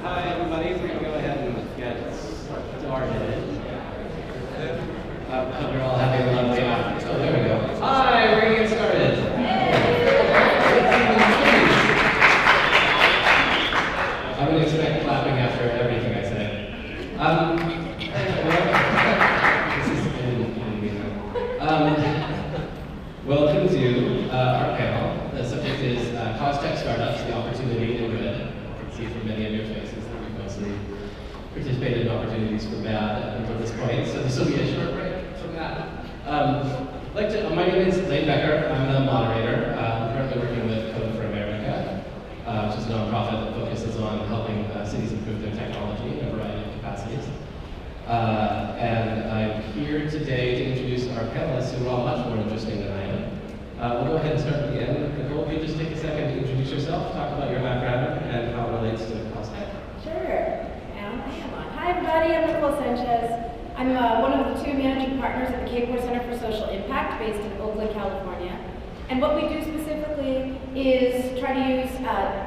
Hi, everybody. We're going to go ahead and get started. Hope you're all having a lovely afternoon. Oh, there we go. Hi, we're going to get started. I would expect clapping after everything I say. Welcome to our panel. The subject is Cause Tech Startups, the Opportunity and Good. I can see from many of your faces that we've mostly participated in opportunities for bad until this point, so this will be a short break from that. My name is Lane Becker. I'm the moderator. I'm currently working with Code for America, which is a nonprofit that focuses on helping cities improve their technology in a variety of capacities. And I'm here today to introduce our panelists, who are all much more interesting than I am. We'll go ahead and start at the end. Nicole, if you just take a second to introduce yourself, talk about your background and how it relates to Cause Tech. Sure. Hi, everybody. I'm Nicole Sanchez. I'm one of the two managing partners at the Cape War Center for Social Impact, based in Oakland, California. And what we do specifically is try to use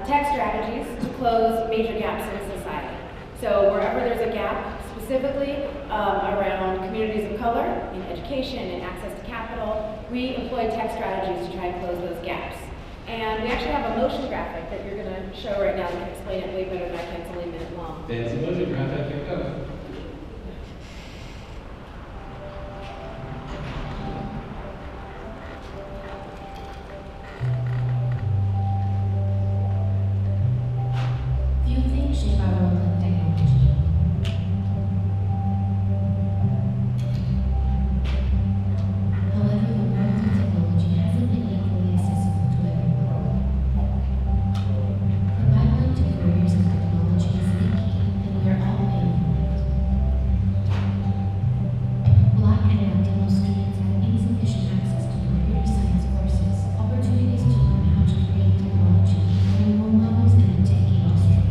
tech strategies to close major gaps in society. So wherever there's a gap, specifically around communities of color, in education and access to capital, we employ tech strategies to try and close those gaps. And we actually have a motion graphic that you're going to show right now that can explain it way better than I can. It's only a minute long. Fancy motion graphic, here we go. Few things shape our world like technology. However, the world of technology hasn't been equally accessible to everyone. The pipeline to careers in technology is leaky, and we are all paying for it. Black and Latino students have insufficient access to computer science courses, opportunities to learn how to create technology, learning role models, and a tech industry.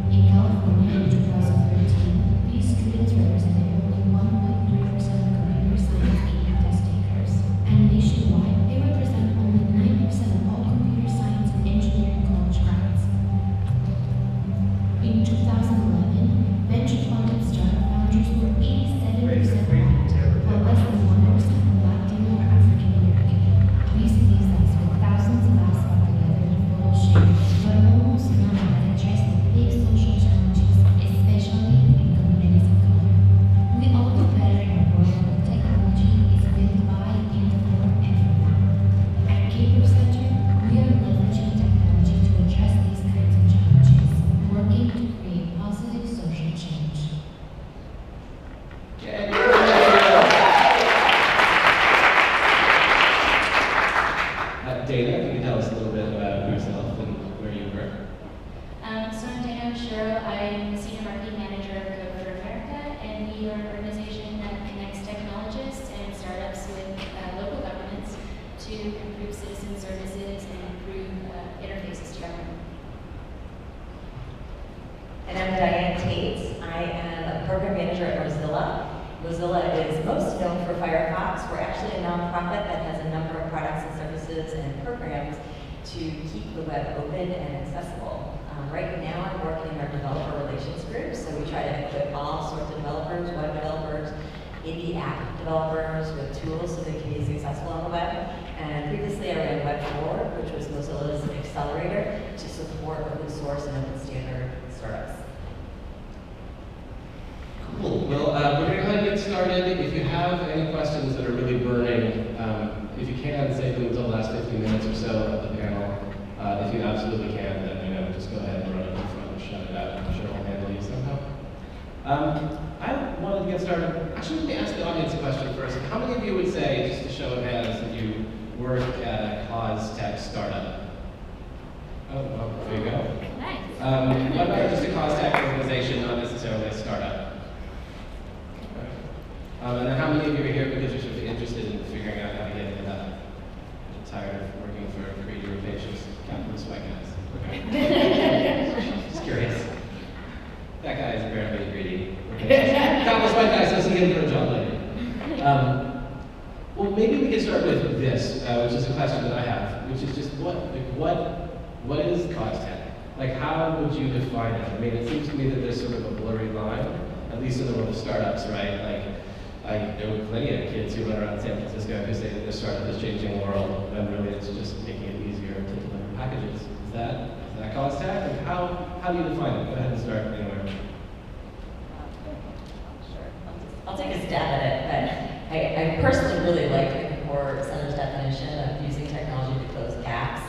In California in 2013, these students represented only 1.3% of computer science A/B test takers, and nationwide they represent only 9% of all computer science and engineering college grads. In 2011, venture-funded startup founders were 87% white, while less than 1% were Latino or African American. We see these stats with thousands of apps put together in Photoshop, but almost none that address the big social challenges, especially in communities of color. We all do better in a world where technology is built by, in, for, and for now. At Cape Center, we are leveraging technology to address these kinds of challenges, working to create positive social change. Dana, can you tell us a little bit about yourself and where you work? So I'm Dana Shiro. I'm the Senior Marketing Manager of Code for America, and we are an organization that connects technologists and startups with local governments to improve citizen services and improve interfaces to government. And I'm Diane Tate. I am a program manager at Mozilla. Mozilla is most known for Firefox. We're actually a nonprofit that has a number of products and services and programs to keep the web open and accessible. Right now I'm working in our developer relations group, so we try to equip all sorts of developers, web developers, indie app developers with tools so they can be successful on the web. And previously I ran Web4, which was Mozilla's accelerator to support open source and open standard startups. Cool. Well, we're going to go ahead and get started. If you have any questions that are really burning, if you can, save them until the last 15 minutes or so of the panel. If you absolutely can, then just go ahead and run it in front and shout it out. I'm sure we'll handle you somehow. I wanted to get started. Actually, let me ask the audience a question first. How many of you would say, just a show of hands, that you work at a cause tech startup? Oh, well, there you go. Nice. What about just a cause tech organization, not necessarily a startup? And then how many of you are here because you're sort of interested in figuring out how to get it up? Tired of working for greedy, rapacious, capitalist white guys? Okay. Just curious. That guy is apparently greedy. Capitalist white guys, listen to him for a job later. Well, maybe we could start with this, which is a question that I have, which is just what what is cause tech? Like, how would you define it? I mean, it seems to me that there's sort of a blurry line, at least in the world of startups, right? Like, I know plenty of kids who run around San Francisco who say that their startup is changing the world, when really it's just making it easier to deliver packages. Is that cause tech? Like, how do you define it? Go ahead and start anywhere. Sure. I'll take a stab at it, but I personally really like the Core Center's definition of using technology to close gaps.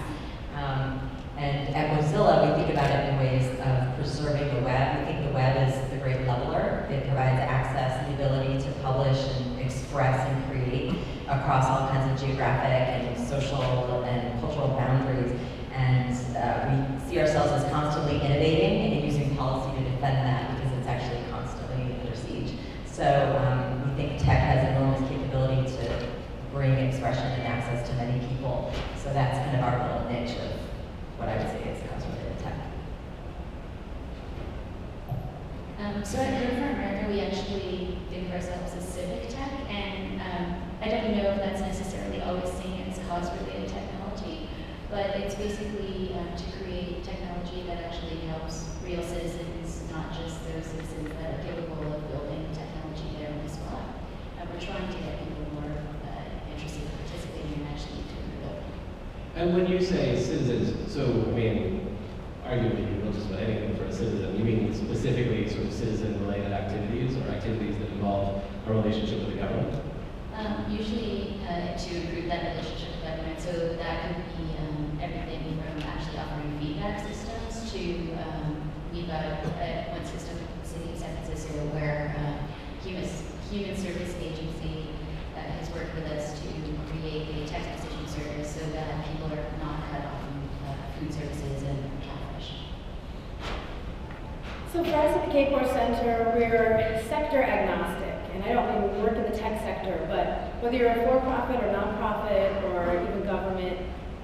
And at Mozilla, we think about it in ways of preserving the web. We think the web is the great leveler. It provides access and the ability to publish and express and create across all kinds of geographic and social and cultural boundaries. And we see ourselves as constantly innovating and using policy to defend that because it's actually constantly under siege. So we think tech has enormous capability to bring expression and access to many people. So that's kind of our little niche of what I would say is cause-related tech. So at Code for America, we actually think of ourselves as civic tech, and I don't know if that's necessarily always seen as cause-related technology, but it's basically to create technology that actually helps real citizens, not just those citizens that are capable of building technology there on the spot. We're trying to get people more interested in participating and actually doing the building. And when you say citizens, so, I mean, arguably you will just about anything for a citizen. You mean specifically sort of citizen-related activities or activities that involve a relationship with the government? Usually to improve that relationship with government. So that could be everything from actually offering feedback systems to, we've got one system in the city of San Francisco where Human Service Agency has worked with us to create a text messaging service so that people are not cut off from food services and catfish. So for us at the Cape Horse Center, we're sector agnostic. And I don't mean we work in the tech sector, but whether you're a for-profit or nonprofit or even government,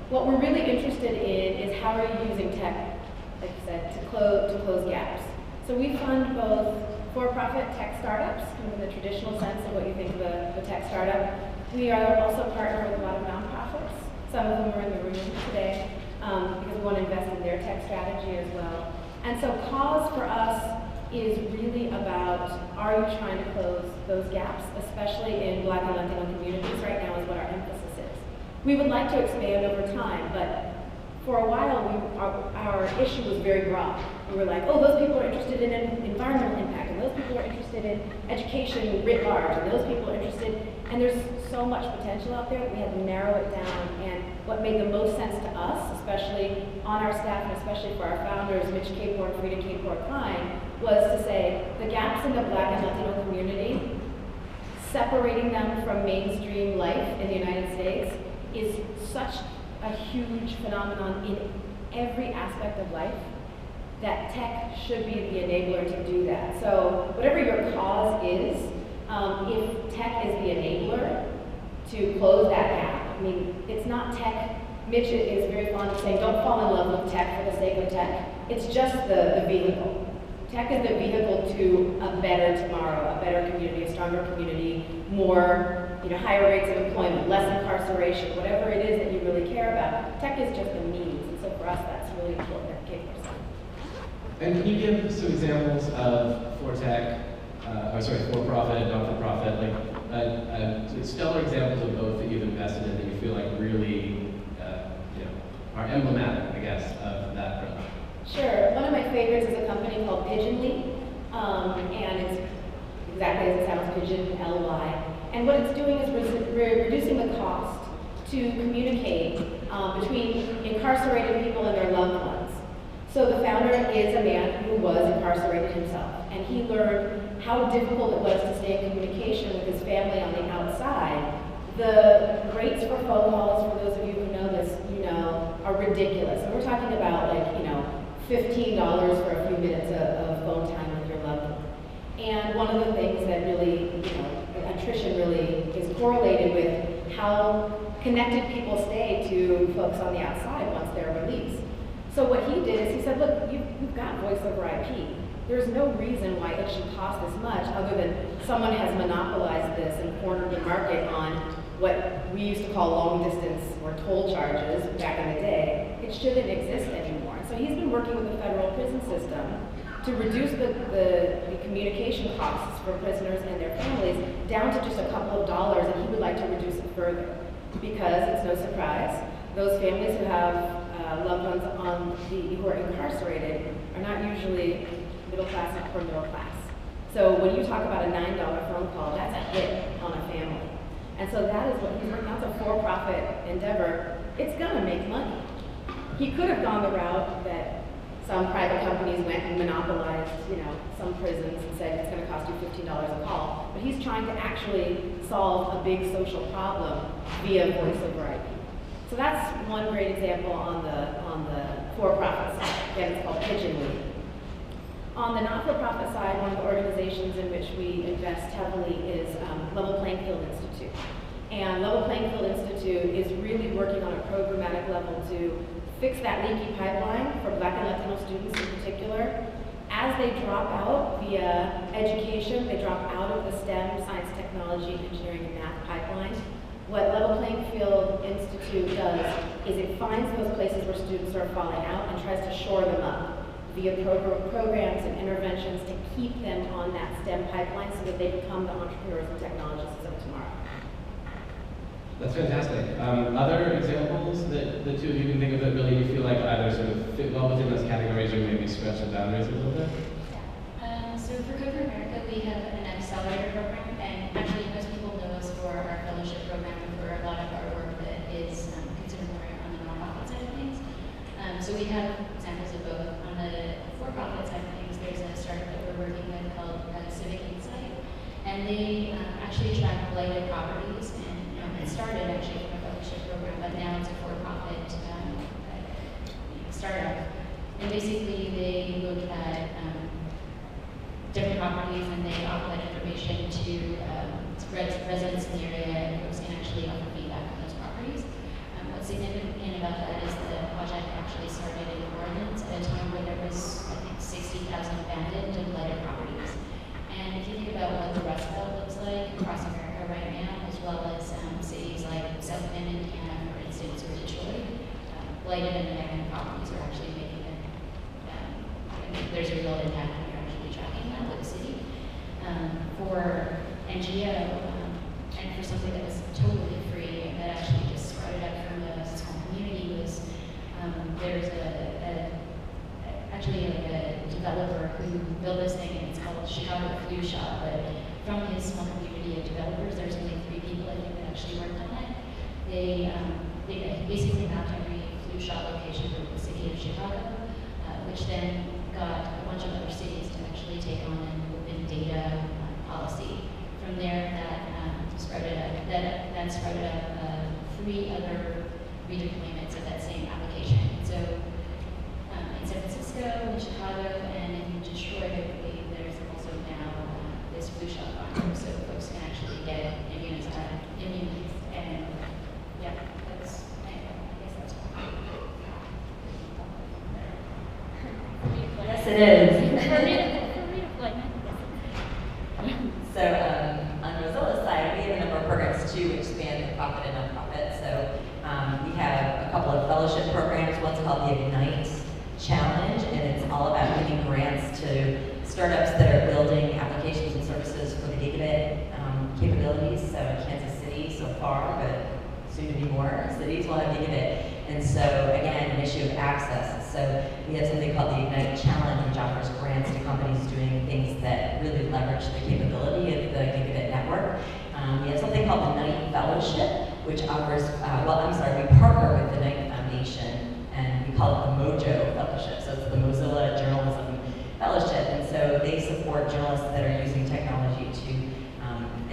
what we're really interested in is how are you using tech, like you said, to close gaps. So we fund both for-profit tech startups, in the traditional sense of what you think of a tech startup. We are also partner with a lot of nonprofits. Some of them are in the room today because we want to invest in their tech strategy as well. And so cause for us is really about, are you trying to close those gaps, especially in Black and Latino communities right now is what our emphasis is. We would like to expand over time, but for a while our issue was very broad. We were like, oh, those people are interested in environmental impact, and those people are interested in education writ large, and those people are interested, and there's so much potential out there that we had to narrow it down. And what made the most sense to us, especially on our staff and especially for our founders, Mitch Capor and Frida Capor-Klein, was to say the gaps in the Black and Latino community, separating them from mainstream life in the United States is such a huge phenomenon in every aspect of life that tech should be the enabler to do that. So whatever your cause is, if tech is the enabler to close that gap, I mean, it's not tech. Mitch is very fond of saying, don't fall in love with tech for the sake of tech. It's just the vehicle. Tech is the vehicle to a better tomorrow, a better community, a stronger community, more, higher rates of employment, less incarceration, whatever it is that you really care about. Tech is just a means, and so for us, that's really important at Cape Horse. And can you give some examples of for-profit and not-for-profit, like stellar examples of both that you've invested in that you feel like really are emblematic, I guess, of that approach? Sure. One of my favorites is a company called Pigeonly, and it's exactly as it sounds, Pigeon, L-Y. And what it's doing is reducing the cost to communicate between incarcerated people and their loved ones. So the founder is a man who was incarcerated himself, and he learned how difficult it was to stay in communication with his family on the outside. The rates for phone calls, for those of you who know this, are ridiculous. And we're talking about $15 for a few minutes of phone time with your loved one. And one of the things that really, attrition really is correlated with how connected people stay to folks on the outside once they're released. So what he did is he said, look, you've got voice over IP. There's no reason why it should cost this much other than someone has monopolized this and cornered the market on what we used to call long distance or toll charges back in the day. It shouldn't exist anymore. working with the federal prison system to reduce the communication costs for prisoners and their families down to just a couple of dollars, and he would like to reduce it further. Because it's no surprise, those families who have loved ones who are incarcerated are not usually middle class or middle class. So when you talk about a $9 phone call, that's a hit on a family. And so that is what he's working on. It's a for-profit endeavor. It's gonna make money. He could have gone the route that some private companies went and monopolized, some prisons and said it's gonna cost you $15 a call. But he's trying to actually solve a big social problem via voice over IP. So that's one great example on the for-profit side. Again, it's called Pigeon Week. On the not-for-profit side, one of the organizations in which we invest heavily is Level Playing Field Institute. And Level Playing Field Institute is really working on a programmatic level to fix that leaky pipeline for Black and Latino students in particular. As they drop out via education, they drop out of the STEM, science, technology, engineering, and math pipeline. What Level Playing Field Institute does is it finds those places where students are falling out and tries to shore them up via programs and interventions to keep them on that STEM pipeline so that they become the entrepreneurs and technologists of tomorrow. That's fantastic. Other examples that the two of you can think of that really you feel like either sort of fit well within those categories or maybe stretch the boundaries a little bit? So for Code for America, we have an accelerator program, and actually most people know us for our fellowship program and for a lot of our work that is considered more on the nonprofit side of things. So we have examples of both. On the for-profit side of things, there's a startup that we're working with called Civic Insight, and they actually track blighted properties. And it started actually from a fellowship program, but now it's a for-profit startup. And basically, they look at different properties and they offer that information to residents in the area, and folks can actually offer feedback on those properties. What's significant about that is the project actually started in New Orleans at a time where there was, I think, 60,000 abandoned and blighted properties. And if you think about what the Rust Belt looks like across America right now, as well as cities like South Bend, Indiana, for instance, or Detroit, blighted and abandoned properties are actually making it. There's a real impact when you're actually tracking that with the city. For NGO, and for something that was totally free and that actually just sprouted up from a small community was there's actually a developer who built this thing, and it's called Chicago Flu Shot. But from his small community of developers, there's only 3 people I think that actually worked on it. They basically mapped every flu shot location for the city of Chicago, which then got a bunch of other cities to actually take on an open data policy. From there, that sprouted up 3 other redeployments of that same application. So in San Francisco, in Chicago, and in Detroit, I believe there's also now this flu shot farm, so folks can actually get immunized, and yeah, I guess that's all. Yes, it is. So on Rosella's side, we have a number of programs too, which span the profit and nonprofit. So we have a couple of fellowship programs. One's called the Ignite Challenge, and it's all about giving grants to startups that are building applications and services for the gigabit capabilities. So in Kansas City so far, but soon to be more cities will have gigabit. And so again, an issue of access. So we have something called the Ignite Challenge, which offers grants to companies doing things that really leverage the capability of the gigabit network. We have something called the Knight Fellowship, which offers, we partner with the Knight Foundation, and we call it the Mojo Fellowship. So it's the Mozilla Journalism Fellowship, and so they support journalists that are using technology to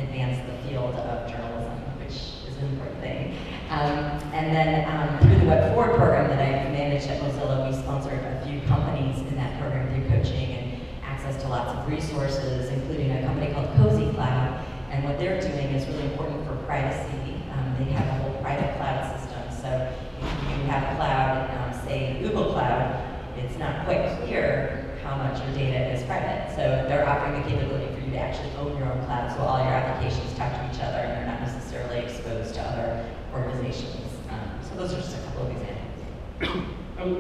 advance the field of journalism, which is an important thing. And then through the Web Forward program that I managed at Mozilla, we sponsored a few companies in that program through coaching and access to lots of resources, including a company called Cozy Cloud. And what they're doing is really important for privacy. They have a whole private cloud system. So if you have a cloud, say Google Cloud, it's not quite clear how much your data is private. So they're offering the capability for you to actually own your own cloud, so all your applications talk to each other and they're not necessarily exposed to other organizations. So those are just a couple of examples. So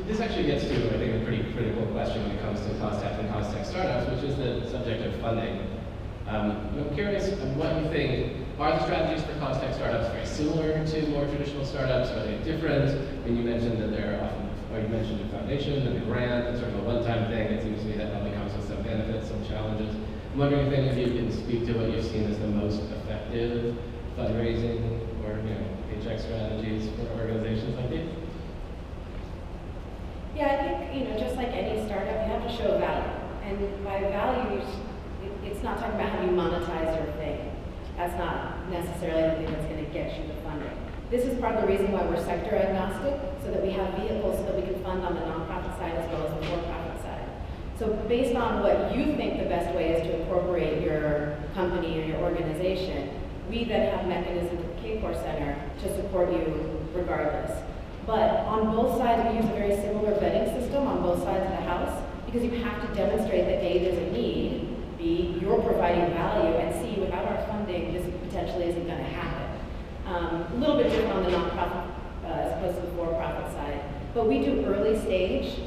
this actually gets to, I think, a pretty critical question when it comes to cost tech and cost tech startups, which is the subject of funding. I'm curious what you think. Are the strategies for cost tech startups very similar to more traditional startups? Are they different? I mean, you mentioned that they're often, or you mentioned a foundation and a grant, and sort of a one-time thing. It seems to me that probably comes with some benefits, some challenges. I'm wondering if any of you can speak to what you've seen as the most effective fundraising or paycheck strategies for organizations like these. Yeah, I think, just like any startup, you have to show value. And by value, it's not talking about how you monetize your thing. That's not necessarily the thing that's going to get you the funding. This is part of the reason why we're sector agnostic, so that we have vehicles so that we can fund on the nonprofit side as well as the for-profit side. So based on what you think the best way is to incorporate your company or your organization, we then have mechanisms at the K-Core Center to support you regardless. But on both sides, we use a very similar vetting system on both sides of the house, because you have to demonstrate that A, there's a need, B, you're providing value, and C, without our funding, this potentially isn't going to happen. A little bit different on the nonprofit as opposed to the for-profit side. But we do early stage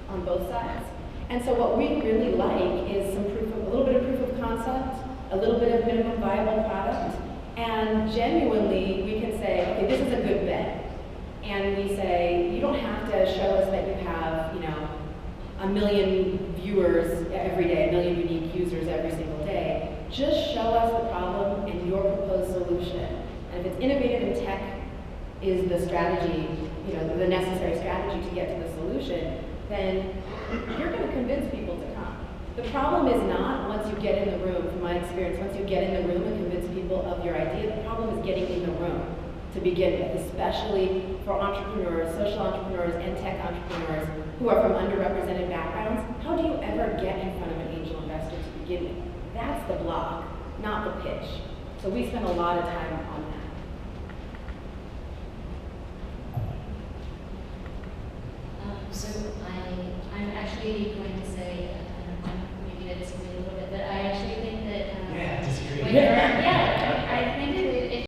on both sides. And so what we really like is a little bit of proof of concept, a little bit of minimum viable product, and genuinely we can say, okay, this is a good bet. And we say, you don't have to show us that you have, 1 million viewers every day, 1 million unique users every single day. Just show us the problem and your proposed solution. And if it's innovative and tech is the strategy, the necessary strategy to get to the solution, then you're going to convince people to come. The problem is not once you get in the room, from my experience, once you get in the room and convince people of your idea, the problem is getting in the room to begin with, especially for entrepreneurs, social entrepreneurs, and tech entrepreneurs who are from underrepresented backgrounds. How do you ever get in front of an angel investor to begin with? That's the block, not the pitch. So we spend a lot of time on that. So I'm actually